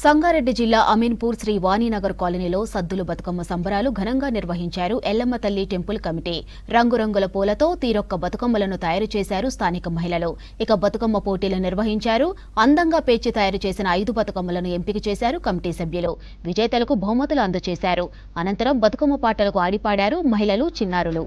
సంగారెడ్డి జిల్లా అమీన్పూర్ శ్రీ వాణినగర్ కాలనీలో సద్దులు బతుకమ్మ సంబరాలు ఘనంగా నిర్వహించారు ఎల్లమ్మ తల్లి టెంపుల్ కమిటీ. రంగురంగుల పూలతో తీరొక్క బతుకమ్మలను తయారు చేశారు స్థానిక మహిళలు. ఇక బతుకమ్మ పోటీలు నిర్వహించారు. అందంగా పేర్చి తయారు చేసిన 5 బతుకమ్మలను ఎంపిక చేశారు కమిటీ సభ్యులు. విజేతలకు బహుమతులు అందజేశారు. అనంతరం బతుకమ్మ పాటలకు ఆడిపాడారు మహిళలు, చిన్నారులు.